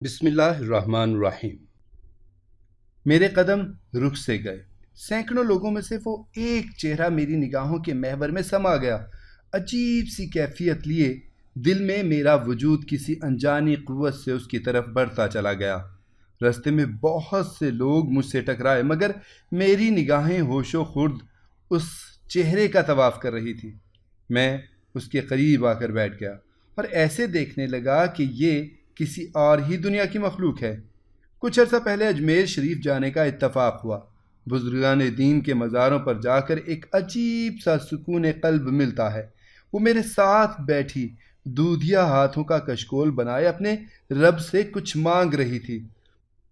بسم اللہ الرحمن الرحیم۔ میرے قدم رخ سے گئے۔ سینکڑوں لوگوں میں سے وہ ایک چہرہ میری نگاہوں کے محور میں سما گیا۔ عجیب سی کیفیت لیے دل میں میرا وجود کسی انجانی قوت سے اس کی طرف بڑھتا چلا گیا۔ راستے میں بہت سے لوگ مجھ سے ٹکرائے، مگر میری نگاہیں ہوش و خرد اس چہرے کا طواف کر رہی تھی۔ میں اس کے قریب آ کر بیٹھ گیا اور ایسے دیکھنے لگا کہ یہ کسی اور ہی دنیا کی مخلوق ہے۔ کچھ عرصہ پہلے اجمیر شریف جانے کا اتفاق ہوا۔ بزرگان دین کے مزاروں پر جا کر ایک عجیب سا سکون قلب ملتا ہے۔ وہ میرے ساتھ بیٹھی دودھیا ہاتھوں کا کشکول بنائے اپنے رب سے کچھ مانگ رہی تھی۔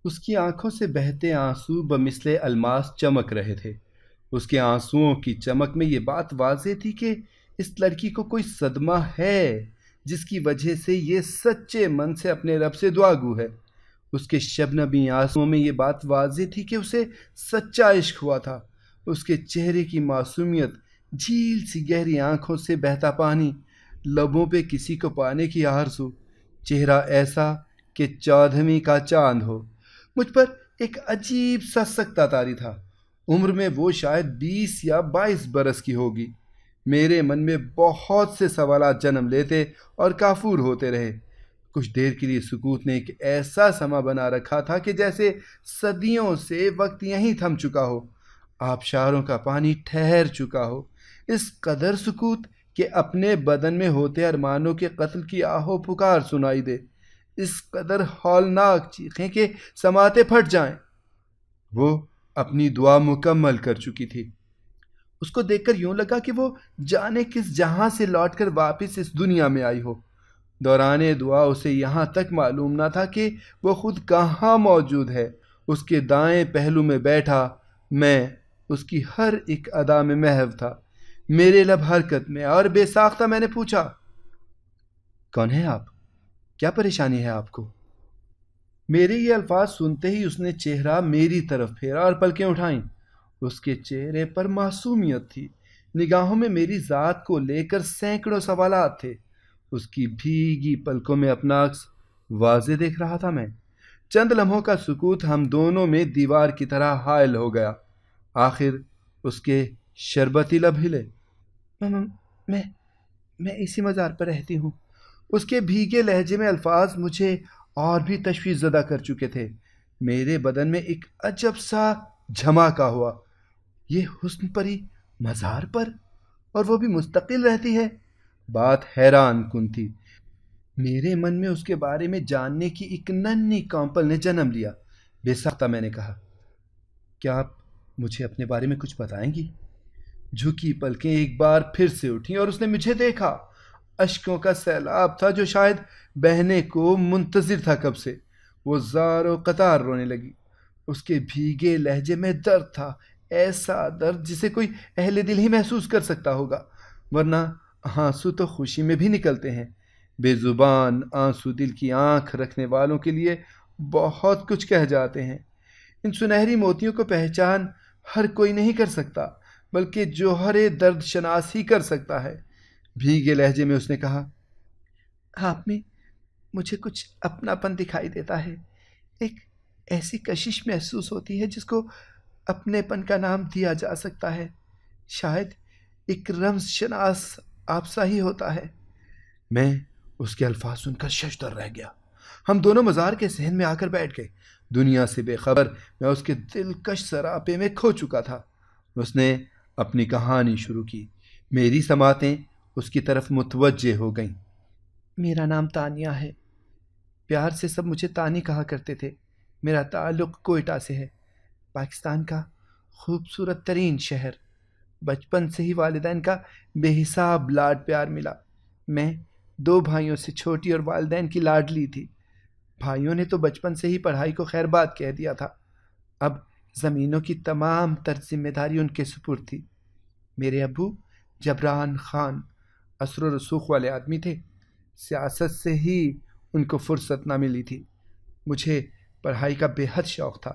اس کی آنکھوں سے بہتے آنسو بمثل الماس چمک رہے تھے۔ اس کے آنسوؤں کی چمک میں یہ بات واضح تھی کہ اس لڑکی کو کوئی صدمہ ہے، جس کی وجہ سے یہ سچے من سے اپنے رب سے دعا گو ہے۔ اس کے شبنمی آنسوؤں میں یہ بات واضح تھی کہ اسے سچا عشق ہوا تھا۔ اس کے چہرے کی معصومیت، جھیل سی گہری آنکھوں سے بہتا پانی، لبوں پہ کسی کو پانے کی آرزو، چہرہ ایسا کہ 14ویں کا چاند ہو۔ مجھ پر ایک عجیب سا سکتہ طاری تھا۔ عمر میں وہ شاید 20 یا 22 برس کی ہوگی۔ میرے من میں بہت سے سوالات جنم لیتے اور کافور ہوتے رہے۔ کچھ دیر کے لیے سکوت نے ایک ایسا سما بنا رکھا تھا کہ جیسے صدیوں سے وقت یہیں تھم چکا ہو، آبشاروں کا پانی ٹھہر چکا ہو۔ اس قدر سکوت کہ اپنے بدن میں ہوتے ارمانوں کے قتل کی آہو پکار سنائی دے، اس قدر ہولناک چیخیں کہ سماعتیں پھٹ جائیں۔ وہ اپنی دعا مکمل کر چکی تھی۔ اس کو دیکھ کر یوں لگا کہ وہ جانے کس جہاں سے لوٹ کر واپس اس دنیا میں آئی ہو۔ دوران دعا اسے یہاں تک معلوم نہ تھا کہ وہ خود کہاں موجود ہے۔ اس کے دائیں پہلو میں بیٹھا میں اس کی ہر ایک ادا میں محو تھا، میرے لب حرکت میں، اور بے ساختہ میں نے پوچھا، کون ہے آپ؟ کیا پریشانی ہے آپ کو؟ میرے یہ الفاظ سنتے ہی اس نے چہرہ میری طرف پھیرا اور پلکیں اٹھائیں۔ اس کے چہرے پر معصومیت تھی، نگاہوں میں میری ذات کو لے کر سینکڑوں سوالات تھے۔ اس کی بھیگی پلکوں میں اپنا عکس واضح دیکھ رہا تھا میں۔ چند لمحوں کا سکوت ہم دونوں میں دیوار کی طرح حائل ہو گیا۔ آخر اس کے شربتی لب ہلے۔ میں اسی مزار پر رہتی ہوں۔ اس کے بھیگے لہجے میں الفاظ مجھے اور بھی تشویش زدہ کر چکے تھے۔ میرے بدن میں ایک عجب سا جھماکا ہوا۔ یہ حسن پری مزار پر، اور وہ بھی مستقل رہتی ہے؟ بات حیران کن تھی۔ میرے من میں اس کے بارے میں جاننے کی ایک ننھی کونپل نے جنم لیا۔ بے ساختہ میں نے کہا، کیا آپ مجھے اپنے بارے میں کچھ بتائیں گی؟ جھکی پلکیں ایک بار پھر سے اٹھیں اور اس نے مجھے دیکھا۔ اشکوں کا سیلاب تھا جو شاید بہنے کو منتظر تھا کب سے۔ وہ زار و قطار رونے لگی۔ اس کے بھیگے لہجے میں درد تھا، ایسا درد جسے کوئی اہل دل ہی محسوس کر سکتا ہوگا، ورنہ آنسو تو خوشی میں بھی نکلتے ہیں۔ بے زبان آنسو دل کی آنکھ رکھنے والوں کے لیے بہت کچھ کہہ جاتے ہیں۔ ان سنہری موتیوں کو پہچان ہر کوئی نہیں کر سکتا، بلکہ جوہر درد شناس ہی کر سکتا ہے۔ بھیگے لہجے میں اس نے کہا، آپ میں مجھے کچھ اپناپن دکھائی دیتا ہے، ایک ایسی کشش محسوس ہوتی ہے جس کو اپنے پن کا نام دیا جا سکتا ہے، شاید ایک رمز شناس آپ سا ہی ہوتا ہے۔ میں اس کے الفاظ سن کر ششدر رہ گیا۔ ہم دونوں مزار کے صحن میں آ کر بیٹھ گئے۔ دنیا سے بے خبر میں اس کے دلکش سراپے میں کھو چکا تھا۔ اس نے اپنی کہانی شروع کی۔ میری سماعتیں اس کی طرف متوجہ ہو گئیں۔ میرا نام تانیہ ہے، پیار سے سب مجھے تانی کہا کرتے تھے۔ میرا تعلق کوئٹہ سے ہے، پاکستان کا خوبصورت ترین شہر۔ بچپن سے ہی والدین کا بے حساب لاڈ پیار ملا۔ میں 2 بھائیوں سے چھوٹی اور والدین کی لاڈلی تھی۔ بھائیوں نے تو بچپن سے ہی پڑھائی کو خیر بات کہہ دیا تھا۔ اب زمینوں کی تمام تر ذمہ داری ان کے سپرد تھی۔ میرے ابو جبران خان اثر و رسوخ والے آدمی تھے، سیاست سے ہی ان کو فرصت نہ ملی تھی۔ مجھے پڑھائی کا بے حد شوق تھا۔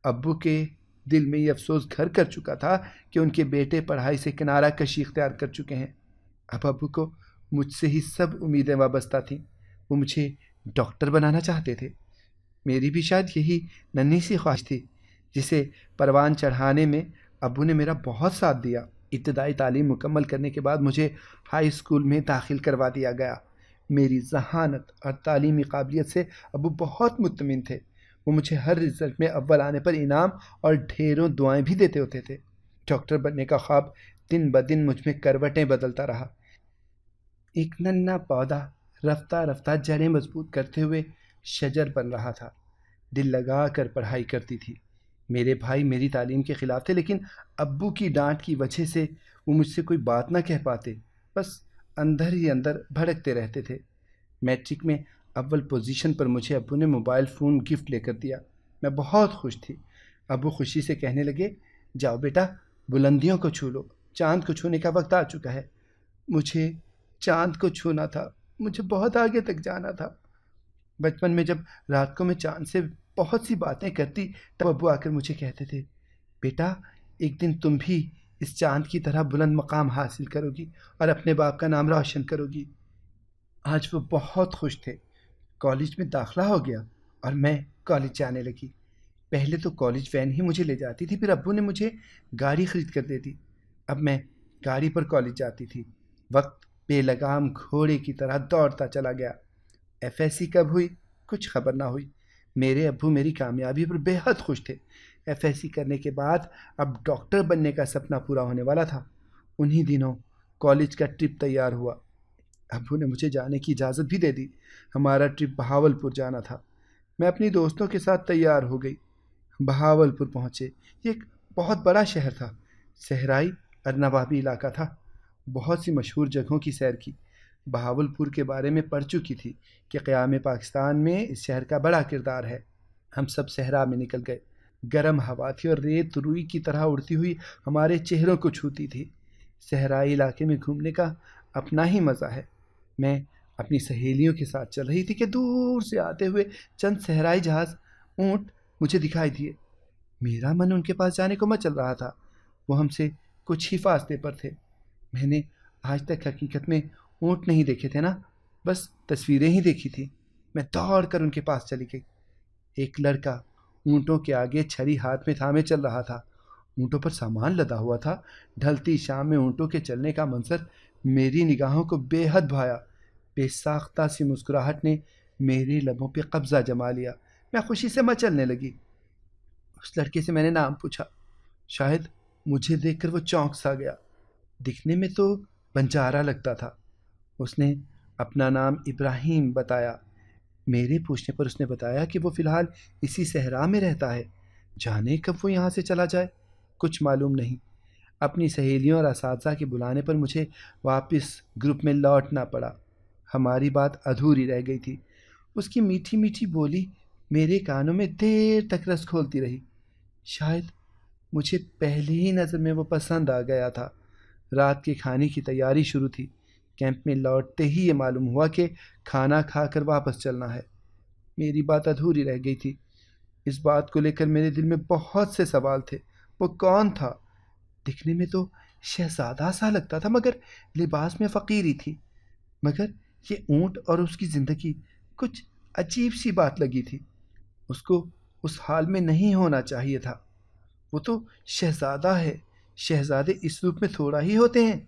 ابو کے دل میں یہ افسوس گھر کر چکا تھا کہ ان کے بیٹے پڑھائی سے کنارہ کشی اختیار کر چکے ہیں۔ اب ابو کو مجھ سے ہی سب امیدیں وابستہ تھیں۔ وہ مجھے ڈاکٹر بنانا چاہتے تھے۔ میری بھی شاید یہی ننھی سی خواہش تھی جسے پروان چڑھانے میں ابو نے میرا بہت ساتھ دیا۔ ابتدائی تعلیم مکمل کرنے کے بعد مجھے ہائی اسکول میں داخل کروا دیا گیا۔ میری ذہانت اور تعلیمی قابلیت سے ابو بہت مطمئن تھے۔ وہ مجھے ہر رزلٹ میں اول آنے پر انعام اور ڈھیروں دعائیں بھی دیتے ہوتے تھے۔ ڈاکٹر بننے کا خواب دن بدن مجھ میں کروٹیں بدلتا رہا۔ ایک ننھا پودا رفتہ رفتہ جڑیں مضبوط کرتے ہوئے شجر بن رہا تھا۔ دل لگا کر پڑھائی کرتی تھی۔ میرے بھائی میری تعلیم کے خلاف تھے، لیکن ابو کی ڈانٹ کی وجہ سے وہ مجھ سے کوئی بات نہ کہہ پاتے، بس اندر ہی اندر بھڑکتے رہتے تھے۔ میٹرک میں اول پوزیشن پر مجھے ابو نے موبائل فون گفٹ لے کر دیا۔ میں بہت خوش تھی۔ ابو خوشی سے کہنے لگے، جاؤ بیٹا، بلندیوں کو چھو لو، چاند کو چھونے کا وقت آ چکا ہے۔ مجھے چاند کو چھونا تھا، مجھے بہت آگے تک جانا تھا۔ بچپن میں جب رات کو میں چاند سے بہت سی باتیں کرتی تب ابو آ کر مجھے کہتے تھے، بیٹا ایک دن تم بھی اس چاند کی طرح بلند مقام حاصل کرو گی اور اپنے باپ کا نام روشن کرو گی۔ آج وہ بہت خوش تھے۔ کالج میں داخلہ ہو گیا اور میں کالج جانے لگی۔ پہلے تو کالج وین ہی مجھے لے جاتی تھی، پھر ابو نے مجھے گاڑی خرید کر دے دی۔ اب میں گاڑی پر کالج جاتی تھی۔ وقت بے لگام گھوڑے کی طرح دوڑتا چلا گیا۔ ایف ایس سی کب ہوئی کچھ خبر نہ ہوئی۔ میرے ابو میری کامیابی پر بے حد خوش تھے۔ ایف ایس سی کرنے کے بعد اب ڈاکٹر بننے کا سپنا پورا ہونے والا تھا۔ انہی دنوں کالج کا ٹرپ تیار ہوا۔ ابو نے مجھے جانے کی اجازت بھی دے دی۔ ہمارا ٹرپ بہاولپور جانا تھا۔ میں اپنی دوستوں کے ساتھ تیار ہو گئی۔ بہاولپور پہنچے۔ یہ ایک بہت بڑا شہر تھا، صحرائی اور نوابی علاقہ تھا۔ بہت سی مشہور جگہوں کی سیر کی۔ بہاولپور کے بارے میں پڑھ چکی تھی کہ قیام پاکستان میں اس شہر کا بڑا کردار ہے۔ ہم سب صحرا میں نکل گئے۔ گرم ہوا تھی اور ریت روئی کی طرح اڑتی ہوئی ہمارے چہروں کو چھوتی تھی۔ صحرائی علاقے میں گھومنے کا اپنا ہی مزہ ہے۔ میں اپنی سہیلیوں کے ساتھ چل رہی تھی کہ دور سے آتے ہوئے چند صحرائی جہاز اونٹ مجھے دکھائی دیے۔ میرا من ان کے پاس جانے کو مچل رہا تھا۔ وہ ہم سے کچھ ہی فاصلے پر تھے۔ میں نے آج تک حقیقت میں اونٹ نہیں دیکھے تھے نا، بس تصویریں ہی دیکھی تھی۔ میں دوڑ کر ان کے پاس چلی گئی۔ ایک لڑکا اونٹوں کے آگے چھری ہاتھ میں تھامے چل رہا تھا۔ اونٹوں پر سامان لدا ہوا تھا۔ ڈھلتی شام میں اونٹوں کے چلنے کا منظر میری نگاہوں کو بے حد بھایا۔ بے ساختہ سی مسکراہٹ نے میرے لبوں پہ قبضہ جما لیا۔ میں خوشی سے مچلنے لگی۔ اس لڑکے سے میں نے نام پوچھا۔ شاید مجھے دیکھ کر وہ چونک سا گیا۔ دکھنے میں تو بنجارا لگتا تھا۔ اس نے اپنا نام ابراہیم بتایا۔ میرے پوچھنے پر اس نے بتایا کہ وہ فی الحال اسی صحرا میں رہتا ہے۔ جانے کب وہ یہاں سے چلا جائے کچھ معلوم نہیں۔ اپنی سہیلیوں اور اساتذہ کے بلانے پر مجھے واپس گروپ میں لوٹنا پڑا۔ ہماری بات ادھوری رہ گئی تھی۔ اس کی میٹھی میٹھی بولی میرے کانوں میں دیر تک رس کھولتی رہی۔ شاید مجھے پہلی ہی نظر میں وہ پسند آ گیا تھا۔ رات کے کھانے کی تیاری شروع تھی۔ کیمپ میں لوٹتے ہی یہ معلوم ہوا کہ کھانا کھا کر واپس چلنا ہے۔ میری بات ادھوری رہ گئی تھی۔ اس بات کو لے کر میرے دل میں بہت سے سوال تھے۔ وہ کون تھا؟ دکھنے میں تو شہزادہ سا لگتا تھا، مگر لباس میں فقیری تھی۔ مگر یہ اونٹ اور اس کی زندگی کچھ عجیب سی بات لگی تھی۔ اس کو اس حال میں نہیں ہونا چاہیے تھا۔ وہ تو شہزادہ ہے، شہزادے اس روپ میں تھوڑا ہی ہوتے ہیں۔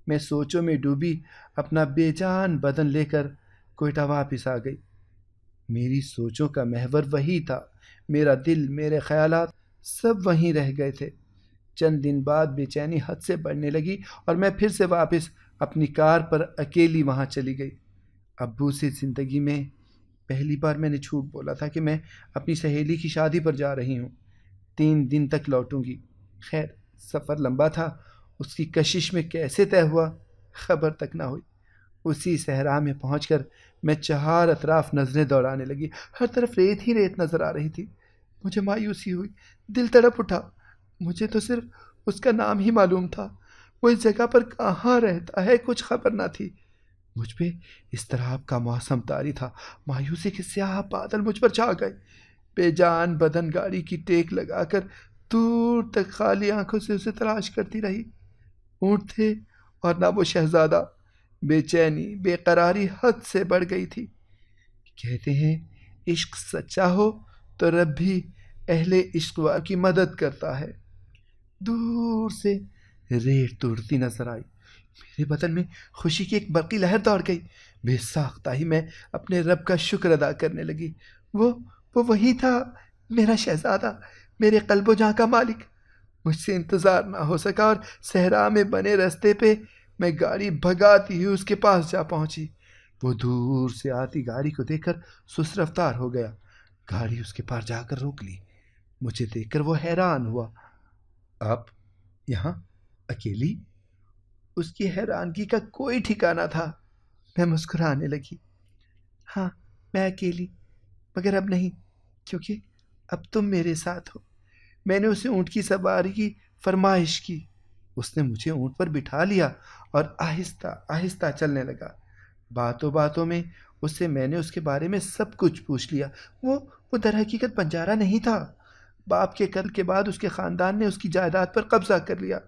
میں سوچوں میں ڈوبی اپنا بے جان بدن لے کر کوئٹہ واپس آ گئی۔ میری سوچوں کا محور وہی تھا۔ میرا دل، میرے خیالات سب وہیں رہ گئے تھے۔ چند دن بعد بے چینی حد سے بڑھنے لگی اور میں پھر سے واپس اپنی کار پر اکیلی وہاں چلی گئی۔ ابو سے زندگی میں پہلی بار میں نے جھوٹ بولا تھا کہ میں اپنی سہیلی کی شادی پر جا رہی ہوں۔ 3 دن تک لوٹوں گی۔ خیر سفر لمبا تھا۔ اس کی کشش میں کیسے طے ہوا خبر تک نہ ہوئی۔ اسی صحرا میں پہنچ کر میں چہار اطراف نظریں دوڑانے لگی۔ ہر طرف ریت ہی ریت نظر آ رہی تھی۔ مجھے مایوسی ہوئی، دل تڑپ اٹھا۔ مجھے تو صرف اس کا نام ہی معلوم تھا۔ وہ اس جگہ پر کہاں رہتا ہے کچھ خبر نہ تھی۔ مجھ پہ اضطراب کا موسم طاری تھا۔ مایوسی کے سیاہ بادل مجھ پر چھا گئے۔ بے جان بدن گاڑی کی ٹیک لگا کر دور تک خالی آنکھوں سے اسے تلاش کرتی رہی۔ اونٹ تھے اور نہ وہ شہزادہ۔ بے چینی، بے قراری حد سے بڑھ گئی تھی۔ کہتے ہیں عشق سچا ہو تو رب بھی اہل عشق کی مدد کرتا ہے۔ دور سے ریت توڑتی نظر آئی۔ میرے بدن میں خوشی کی ایک برقی لہر دوڑ گئی۔ بے ساختہ ہی میں اپنے رب کا شکر ادا کرنے لگی۔ وہ وہی تھا، میرا شہزادہ، میرے قلب و جاں کا مالک۔ مجھ سے انتظار نہ ہو سکا اور صحرا میں بنے راستے پہ میں گاڑی بھگاتی ہوئی اس کے پاس جا پہنچی۔ وہ دور سے آتی گاڑی کو دیکھ کر سست رفتار ہو گیا۔ گاڑی اس کے پاس جا کر روک لی۔ مجھے دیکھ کر وہ حیران ہوا۔ آپ یہاں اکیلی؟ اس کی حیرانگی کا کوئی ٹھکانہ تھا۔ میں مسکرانے لگی۔ ہاں، میں اکیلی، مگر اب نہیں، کیونکہ اب تم میرے ساتھ ہو۔ میں نے اسے اونٹ کی سواری کی فرمائش کی۔ اس نے مجھے اونٹ پر بٹھا لیا اور آہستہ آہستہ چلنے لگا۔ باتوں باتوں میں اس سے میں نے اس کے بارے میں سب کچھ پوچھ لیا۔ وہ در حقیقت بنجارہ نہیں تھا۔ باپ کے قتل کے بعد اس کے خاندان نے اس کی جائیداد پر قبضہ کر لیا۔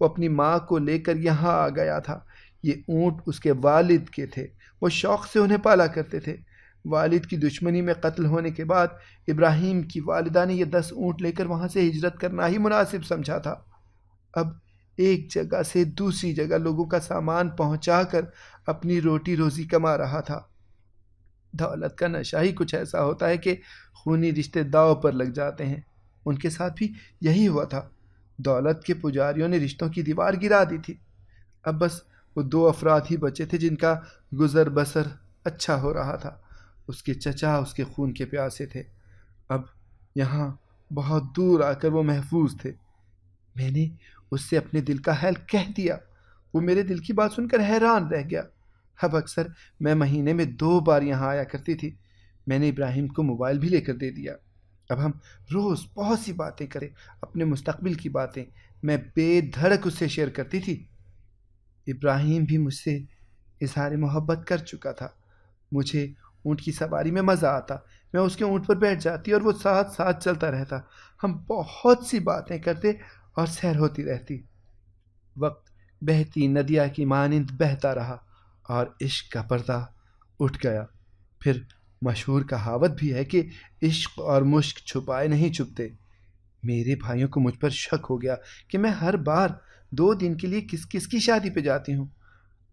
وہ اپنی ماں کو لے کر یہاں آ گیا تھا۔ یہ اونٹ اس کے والد کے تھے۔ وہ شوق سے انہیں پالا کرتے تھے۔ والد کی دشمنی میں قتل ہونے کے بعد ابراہیم کی والدہ نے یہ 10 اونٹ لے کر وہاں سے ہجرت کرنا ہی مناسب سمجھا تھا۔ اب ایک جگہ سے دوسری جگہ لوگوں کا سامان پہنچا کر اپنی روٹی روزی کما رہا تھا۔ دولت کا نشہ ہی کچھ ایسا ہوتا ہے کہ خونی رشتے داؤ پر لگ جاتے ہیں۔ ان کے ساتھ بھی یہی ہوا تھا۔ دولت کے پجاریوں نے رشتوں کی دیوار گرا دی تھی۔ اب بس وہ 2 افراد ہی بچے تھے جن کا گزر بسر اچھا ہو رہا تھا۔ اس کے چچا اس کے خون کے پیاسے تھے۔ اب یہاں بہت دور آ کر وہ محفوظ تھے۔ میں نے اس سے اپنے دل کا حال کہہ دیا۔ وہ میرے دل کی بات سن کر حیران رہ گیا۔ اب اکثر میں مہینے میں 2 بار یہاں آیا کرتی تھی۔ میں نے ابراہیم کو موبائل بھی لے کر دے دیا۔ اب ہم روز بہت سی باتیں کریں، اپنے مستقبل کی باتیں میں بے دھڑک اس سے شیئر کرتی تھی۔ ابراہیم بھی مجھ سے اظہار محبت کر چکا تھا۔ مجھے اونٹ کی سواری میں مزہ آتا۔ میں اس کے اونٹ پر بیٹھ جاتی اور وہ ساتھ ساتھ چلتا رہتا۔ ہم بہت سی باتیں کرتے اور سیر ہوتی رہتی۔ وقت بہتی ندیہ کی مانند بہتا رہا اور عشق کا پردہ اٹھ گیا۔ پھر مشہور کہاوت بھی ہے کہ عشق اور مشک چھپائے نہیں چھپتے۔ میرے بھائیوں کو مجھ پر شک ہو گیا کہ میں ہر بار 2 دن کے لیے کس کس کی شادی پہ جاتی ہوں۔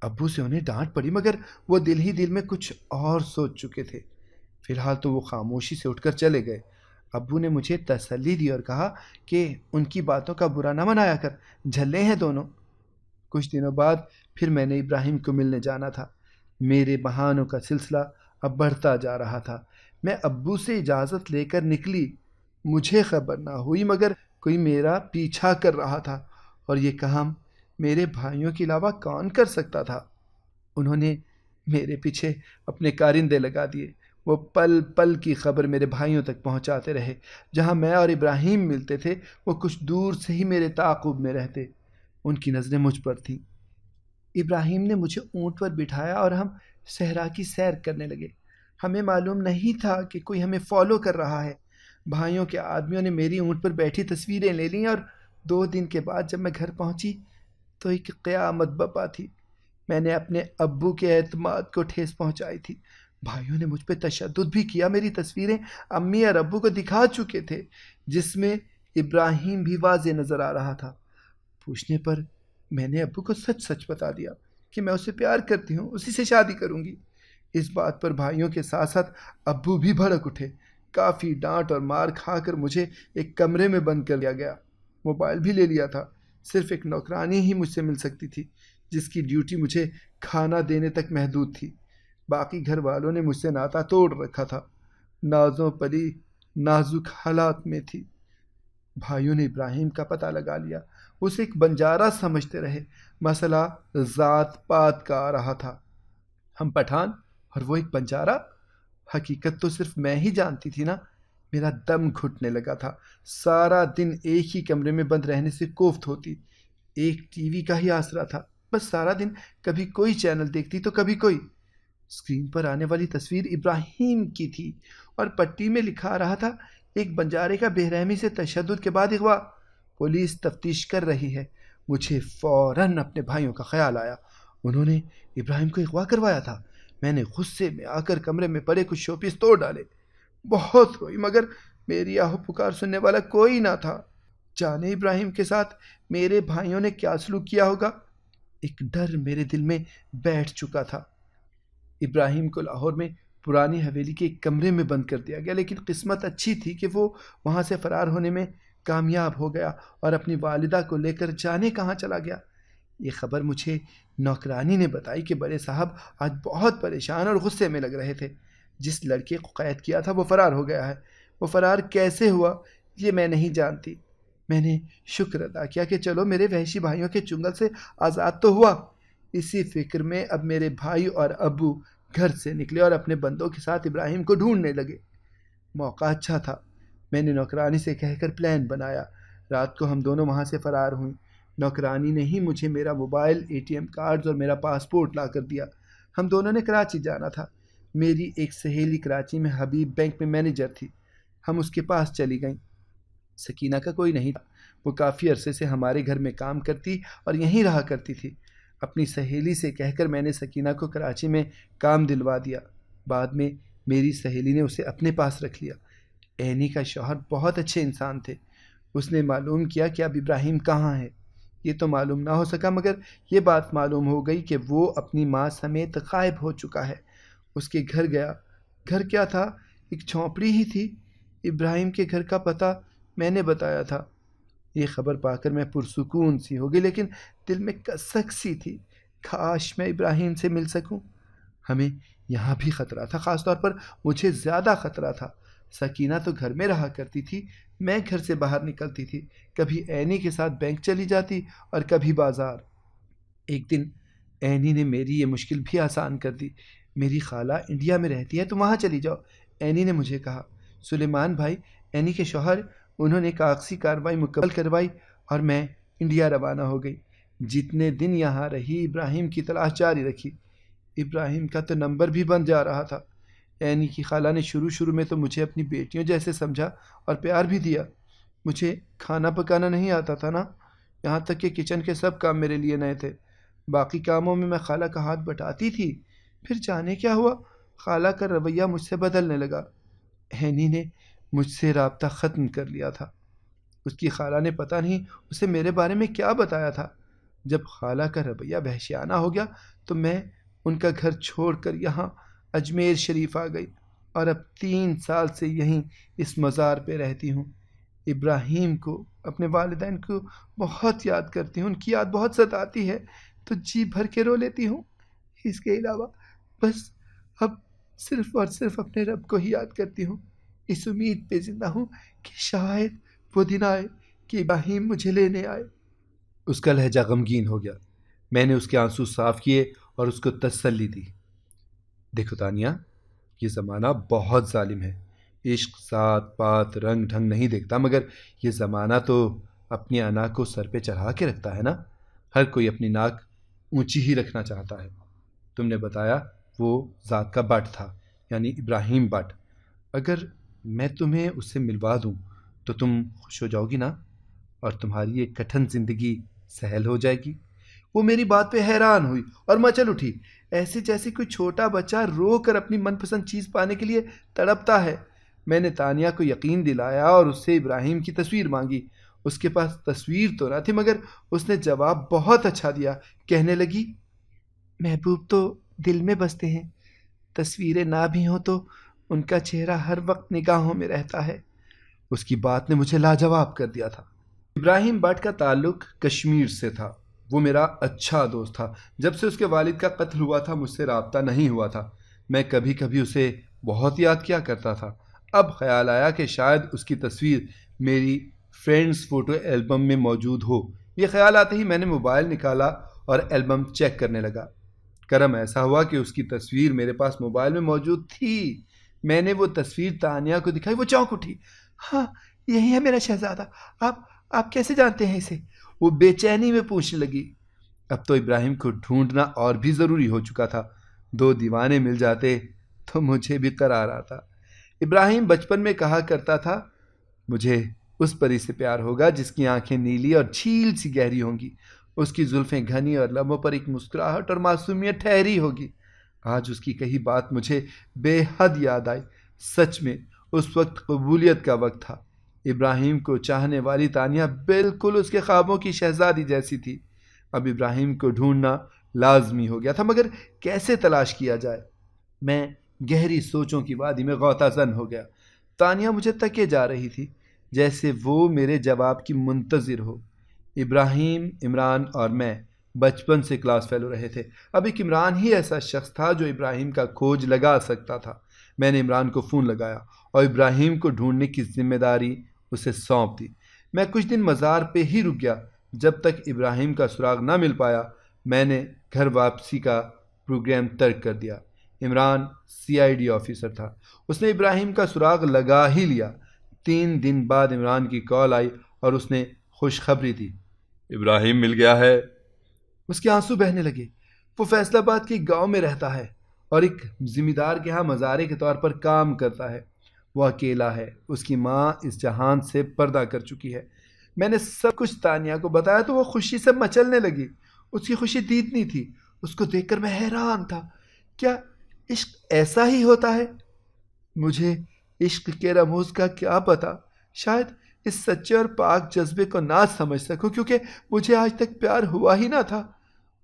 ابو سے انہیں ڈانٹ پڑی، مگر وہ دل ہی دل میں کچھ اور سوچ چکے تھے۔ فی الحال تو وہ خاموشی سے اٹھ کر چلے گئے۔ ابو نے مجھے تسلی دی اور کہا کہ ان کی باتوں کا برا نہ منایا کر، جھلے ہیں دونوں۔ کچھ دنوں بعد پھر میں نے ابراہیم کو ملنے جانا تھا۔ میرے بہانوں کا سلسلہ اب بڑھتا جا رہا تھا۔ میں ابو سے اجازت لے کر نکلی۔ مجھے خبر نہ ہوئی مگر کوئی میرا پیچھا کر رہا تھا، اور یہ کام میرے بھائیوں کے علاوہ کون کر سکتا تھا؟ انہوں نے میرے پیچھے اپنے کارندے لگا دیے۔ وہ پل پل کی خبر میرے بھائیوں تک پہنچاتے رہے۔ جہاں میں اور ابراہیم ملتے تھے وہ کچھ دور سے ہی میرے تعاقب میں رہتے۔ ان کی نظریں مجھ پر تھیں۔ ابراہیم نے مجھے اونٹ پر بٹھایا اور ہم صحرا کی سیر کرنے لگے۔ ہمیں معلوم نہیں تھا کہ کوئی ہمیں فالو کر رہا ہے۔ بھائیوں کے آدمیوں نے میری اونٹ پر بیٹھی تصویریں لے لیں، اور 2 دن کے بعد جب میں گھر پہنچی تو ایک قیامت بپا تھی۔ میں نے اپنے ابو کے اعتماد کو ٹھیس پہنچائی تھی۔ بھائیوں نے مجھ پہ تشدد بھی کیا۔ میری تصویریں امی اور ابو کو دکھا چکے تھے، جس میں ابراہیم بھی واضح نظر آ رہا تھا۔ پوچھنے پر میں نے ابو کو سچ سچ بتا دیا کہ میں اسے پیار کرتی ہوں، اسی سے شادی کروں گی۔ اس بات پر بھائیوں کے ساتھ ساتھ ابو بھی بھڑک اٹھے۔ کافی ڈانٹ اور مار کھا کر مجھے ایک کمرے میں بند کر لیا گیا۔ موبائل بھی لے لیا تھا۔ صرف ایک نوکرانی ہی مجھ سے مل سکتی تھی، جس کی ڈیوٹی مجھے کھانا دینے تک محدود تھی۔ باقی گھر والوں نے مجھ سے ناتا توڑ رکھا تھا۔ نازوں پری نازک حالات میں تھی۔ بھائیوں نے ابراہیم کا پتہ لگا لیا۔ اسے ایک بنجارہ سمجھتے رہے۔ مسئلہ ذات پات کا آ رہا تھا۔ ہم پٹھان اور وہ ایک بنجارہ؟ حقیقت تو صرف میں ہی جانتی تھی نا۔ میرا دم گھٹنے لگا تھا۔ سارا دن ایک ہی کمرے میں بند رہنے سے کوفت ہوتی۔ ایک ٹی وی کا ہی آسرا تھا۔ بس سارا دن کبھی کوئی چینل دیکھتی تو کبھی کوئی۔ اسکرین پر آنے والی تصویر ابراہیم کی تھی، اور پٹی میں لکھا رہا تھا ایک بنجارے کا بے رحمی سے تشدد کے بعد اغوا۔ پولیس تفتیش کر رہی ہے۔ مجھے فوراً اپنے بھائیوں کا خیال آیا۔ انہوں نے ابراہیم کو اغوا کروایا تھا۔ میں نے غصے میں آ کر کمرے میں پڑے کچھ شو پیس توڑ ڈالے۔ بہت روئی مگر میری آہ پکار سننے والا کوئی نہ تھا۔ جانے ابراہیم کے ساتھ میرے بھائیوں نے کیا سلوک کیا ہوگا؟ ایک ڈر میرے دل میں بیٹھ چکا تھا۔ ابراہیم کو لاہور میں پرانی حویلی کے ایک کمرے میں بند کر دیا گیا، لیکن قسمت اچھی تھی کہ وہ وہاں سے فرار ہونے میں کامیاب ہو گیا اور اپنی والدہ کو لے کر جانے کہاں چلا گیا۔ یہ خبر مجھے نوکرانی نے بتائی کہ بڑے صاحب آج بہت پریشان اور غصے میں لگ رہے تھے۔ جس لڑکے کو قید کیا تھا وہ فرار ہو گیا ہے۔ وہ فرار کیسے ہوا یہ میں نہیں جانتی۔ میں نے شکر ادا کیا کہ چلو میرے وحشی بھائیوں کے چنگل سے آزاد تو ہوا۔ اسی فکر میں اب میرے بھائی اور ابو گھر سے نکلے اور اپنے بندوں کے ساتھ ابراہیم کو ڈھونڈنے لگے۔ موقع اچھا تھا۔ میں نے نوکرانی سے کہہ کر پلان بنایا۔ رات کو ہم دونوں وہاں سے فرار ہوئیں۔ نوکرانی نے ہی مجھے میرا موبائل، ATM کارڈز اور میرا پاسپورٹ لا کر دیا۔ ہم دونوں نے کراچی جانا تھا۔ میری ایک سہیلی کراچی میں حبیب بینک میں مینیجر تھی۔ ہم اس کے پاس چلی گئیں۔ سکینہ کا کوئی نہیں تھا۔ وہ کافی عرصے سے ہمارے گھر میں کام کرتی اور یہیں رہا کرتی تھی۔ اپنی سہیلی سے کہہ کر میں نے سکینہ کو کراچی میں کام دلوا دیا۔ بعد میں میری سہیلی نے اسے اپنے پاس رکھ لیا۔ عینی کا شوہر بہت اچھے انسان تھے۔ اس نے معلوم کیا کہ اب ابراہیم کہاں ہے۔ یہ تو معلوم نہ ہو سکا مگر یہ بات معلوم ہو گئی کہ وہ اپنی ماں سمیت غائب ہو چکا ہے۔ اس کے گھر گیا۔ گھر کیا تھا؟ ایک جھونپڑی ہی تھی۔ ابراہیم کے گھر کا پتہ میں نے بتایا تھا۔ یہ خبر پا کر میں پرسکون سی ہو گئی، لیکن دل میں کسک سی تھی۔ کاش میں ابراہیم سے مل سکوں۔ ہمیں یہاں بھی خطرہ تھا، خاص طور پر مجھے زیادہ خطرہ تھا۔ سکینہ تو گھر میں رہا کرتی تھی، میں گھر سے باہر نکلتی تھی، کبھی عینی کے ساتھ بینک چلی جاتی اور کبھی بازار۔ ایک دن عینی نے میری یہ مشکل بھی آسان کر دی۔ میری خالہ انڈیا میں رہتی ہے، تم وہاں چلی جاؤ۔ عینی نے مجھے کہا۔ سلیمان بھائی عینی کے شوہر، انہوں نے کاغذی کارروائی مکمل کروائی اور میں انڈیا روانہ ہو گئی۔ جتنے دن یہاں رہی ابراہیم کی تلاش جاری رکھی۔ ابراہیم کا تو نمبر بھی بند جا رہا تھا۔ عینی کی خالہ نے شروع میں تو مجھے اپنی بیٹیوں جیسے سمجھا اور پیار بھی دیا۔ مجھے کھانا پکانا نہیں آتا تھا نا، یہاں تک کہ کچن کے سب کام میرے لیے نئے تھے۔ باقی کاموں میں خالہ کا ہاتھ بٹاتی تھی۔ پھر جانے کیا ہوا، خالہ کا رویہ مجھ سے بدلنے لگا۔ عینی نے مجھ سے رابطہ ختم کر لیا تھا۔ اس کی خالہ نے پتہ نہیں اسے میرے بارے میں کیا بتایا تھا۔ جب خالہ کا رویہ وحشیانہ ہو گیا تو میں ان کا گھر چھوڑ کر یہاں اجمیر شریف آ گئی اور اب 3 سال سے یہیں اس مزار پہ رہتی ہوں۔ ابراہیم کو، اپنے والدین کو بہت یاد کرتی ہوں۔ ان کی یاد بہت ستاتی ہے تو جی بھر کے رو لیتی ہوں۔ اس کے علاوہ بس اب صرف اور صرف اپنے رب کو ہی یاد کرتی ہوں۔ اس امید پہ زندہ ہوں کہ شاید وہ دن آئے کہ ابراہیم مجھے لینے آئے۔ اس کا لہجہ غمگین ہو گیا۔ میں نے اس کے آنسو صاف کیے اور اس کو تسلی دی۔ دیکھو تانیہ، یہ زمانہ بہت ظالم ہے۔ عشق ذات پات رنگ ڈھنگ نہیں دیکھتا، مگر یہ زمانہ تو اپنی انا کو سر پہ چڑھا کے رکھتا ہے نا۔ ہر کوئی اپنی ناک اونچی ہی رکھنا چاہتا ہے۔ تم نے بتایا وہ ذات کا بٹ تھا، یعنی ابراہیم بٹ۔ اگر میں تمہیں اس سے ملوا دوں تو تم خوش ہو جاؤ گی نا، اور تمہاری یہ کٹھن زندگی سہل ہو جائے گی۔ وہ میری بات پہ حیران ہوئی اور مچل اٹھی، ایسے جیسے کوئی چھوٹا بچہ رو کر اپنی من پسند چیز پانے کے لیے تڑپتا ہے۔ میں نے تانیہ کو یقین دلایا اور اس سے ابراہیم کی تصویر مانگی۔ اس کے پاس تصویر تو نہ تھی، مگر اس نے جواب بہت اچھا دیا۔ کہنے لگی، محبوب تو دل میں بستے ہیں، تصویریں نہ بھی ہوں تو ان کا چہرہ ہر وقت نگاہوں میں رہتا ہے۔ اس کی بات نے مجھے لاجواب کر دیا تھا۔ ابراہیم بٹ کا تعلق کشمیر سے تھا۔ وہ میرا اچھا دوست تھا۔ جب سے اس کے والد کا قتل ہوا تھا مجھ سے رابطہ نہیں ہوا تھا۔ میں کبھی کبھی اسے بہت یاد کیا کرتا تھا۔ اب خیال آیا کہ شاید اس کی تصویر میری فرینڈز فوٹو البم میں موجود ہو۔ یہ خیال آتے ہی میں نے موبائل نکالا اور البم چیک کرنے لگا۔ کرم ایسا ہوا کہ اس کی تصویر میرے پاس موبائل میں موجود تھی۔ میں نے وہ تصویر تانیہ کو دکھائی، وہ چونک اٹھی۔ ہاں یہی ہے میرا شہزادہ، آپ کیسے جانتے ہیں اسے؟ وہ بے چینی میں پوچھنے لگی۔ اب تو ابراہیم کو ڈھونڈنا اور بھی ضروری ہو چکا تھا۔ 2 دیوانے مل جاتے تو مجھے بھی قرار آتا۔ ابراہیم بچپن میں کہا کرتا تھا، مجھے اس پری سے پیار ہوگا جس کی آنکھیں نیلی اور جھیل سی گہری ہوں گی، اس کی زلفیں گھنی اور لبوں پر ایک مسکراہٹ اور معصومیت ٹھہری ہوگی۔ آج اس کی کہی بات مجھے بے حد یاد آئی۔ سچ میں اس وقت قبولیت کا وقت تھا۔ ابراہیم کو چاہنے والی تانیہ بالکل اس کے خوابوں کی شہزادی جیسی تھی۔ اب ابراہیم کو ڈھونڈنا لازمی ہو گیا تھا، مگر کیسے تلاش کیا جائے؟ میں گہری سوچوں کی وادی میں غوطہ زن ہو گیا۔ تانیہ مجھے تکے جا رہی تھی، جیسے وہ میرے جواب کی منتظر ہو۔ ابراہیم، عمران اور میں بچپن سے کلاس فیلو رہے تھے۔ اب ایک عمران ہی ایسا شخص تھا جو ابراہیم کا کھوج لگا سکتا تھا۔ میں نے عمران کو فون لگایا اور ابراہیم کو ڈھونڈنے کی ذمہ داری اسے سونپ دی۔ میں کچھ دن مزار پہ ہی رک گیا۔ جب تک ابراہیم کا سراغ نہ مل پایا، میں نے گھر واپسی کا پروگرام ترک کر دیا۔ عمران CID آفیسر تھا، اس نے ابراہیم کا سراغ لگا ہی لیا۔ 3 دن بعد عمران کی کال آئی اور اس نے خوشخبری دی، ابراہیم مل گیا ہے۔ اس کے آنسو بہنے لگے۔ وہ فیصل آباد کے گاؤں میں رہتا ہے اور ایک ذمہ دار کے ہاں مزارے کے طور پر کام کرتا ہے۔ وہ اکیلا ہے، اس کی ماں اس جہان سے پردہ کر چکی ہے۔ میں نے سب کچھ تانیہ کو بتایا تو وہ خوشی سے مچلنے لگی۔ اس کی خوشی دیدنی تھی۔ اس کو دیکھ کر میں حیران تھا۔ کیا عشق ایسا ہی ہوتا ہے؟ مجھے عشق کے رموز کا کیا پتا؟ شاید اس سچے اور پاک جذبے کو نہ سمجھ سکوں، کیونکہ مجھے آج تک پیار ہوا ہی نہ تھا۔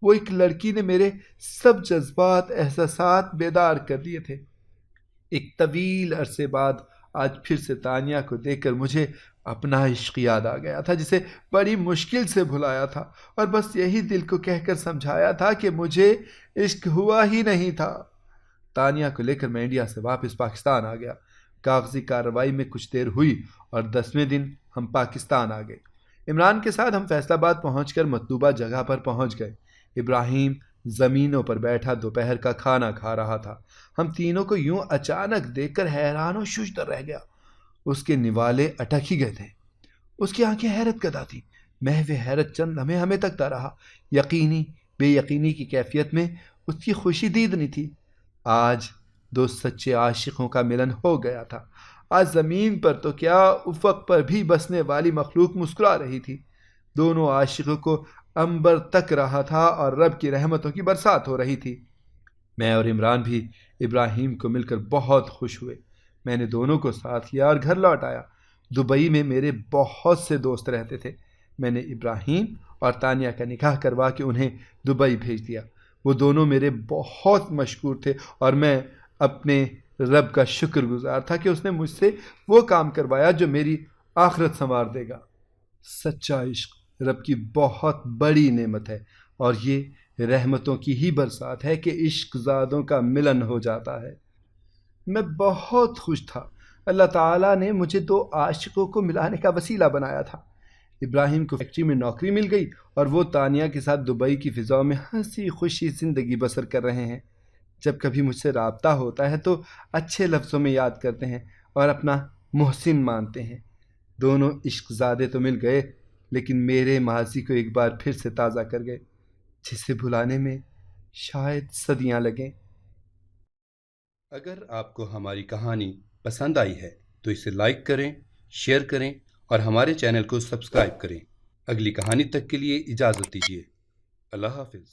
وہ ایک لڑکی نے میرے سب جذبات، احساسات بیدار کر دیے تھے۔ ایک طویل عرصے بعد آج پھر سے تانیہ کو دیکھ کر مجھے اپنا عشق یاد آ گیا تھا، جسے بڑی مشکل سے بھلایا تھا، اور بس یہی دل کو کہہ کر سمجھایا تھا کہ مجھے عشق ہوا ہی نہیں تھا۔ تانیہ کو لے کر میں انڈیا سے واپس پاکستان آ گیا۔ کاغذی کارروائی میں کچھ دیر ہوئی اور 10ویں دن ہم پاکستان آ گئے۔ عمران کے ساتھ ہم فیصل آباد پہنچ کر مطلوبہ جگہ پر پہنچ گئے۔ ابراہیم زمینوں پر بیٹھا دوپہر کا کھانا کھا رہا تھا۔ ہم تینوں کو یوں اچانک دیکھ کر حیران و ششدر رہ گیا۔ اس کے نوالے اٹک ہی گئے تھے۔ اس کی آنکھیں حیرت زدہ تھیں۔ محو حیرت چند لمحے ہمیں تکتا رہا۔ یقینی بے یقینی کی کیفیت میں اس کی خوشی دیدنی تھی۔ آج 2 سچے عاشقوں کا ملن ہو گیا تھا۔ آج زمین پر تو کیا، افق پر بھی بسنے والی مخلوق مسکرا رہی تھی۔ دونوں عاشقوں کو عنبر تک رہا تھا اور رب کی رحمتوں کی برسات ہو رہی تھی۔ میں اور عمران بھی ابراہیم کو مل کر بہت خوش ہوئے۔ میں نے دونوں کو ساتھ لیا اور گھر لوٹ آیا۔ دبئی میں میرے بہت سے دوست رہتے تھے۔ میں نے ابراہیم اور تانیہ کا نکاح کروا کے انہیں دبئی بھیج دیا۔ وہ دونوں میرے بہت مشکور تھے اور میں اپنے رب کا شکر گزار تھا کہ اس نے مجھ سے وہ کام کروایا جو میری آخرت سنوار دے گا۔ سچا عشق رب کی بہت بڑی نعمت ہے، اور یہ رحمتوں کی ہی برسات ہے کہ عشق زادوں کا ملن ہو جاتا ہے۔ میں بہت خوش تھا۔ اللہ تعالیٰ نے مجھے 2 عاشقوں کو ملانے کا وسیلہ بنایا تھا۔ ابراہیم کو فیکٹری میں نوکری مل گئی اور وہ تانیہ کے ساتھ دبئی کی فضاؤں میں ہنسی خوشی زندگی بسر کر رہے ہیں۔ جب کبھی مجھ سے رابطہ ہوتا ہے تو اچھے لفظوں میں یاد کرتے ہیں اور اپنا محسن مانتے ہیں۔ دونوں عشق زادے تو مل گئے، لیکن میرے ماضی کو ایک بار پھر سے تازہ کر گئے، جسے بھلانے میں شاید صدیاں لگیں۔ اگر آپ کو ہماری کہانی پسند آئی ہے تو اسے لائک کریں، شیئر کریں اور ہمارے چینل کو سبسکرائب کریں۔ اگلی کہانی تک کے لیے اجازت دیجیے۔ اللہ حافظ۔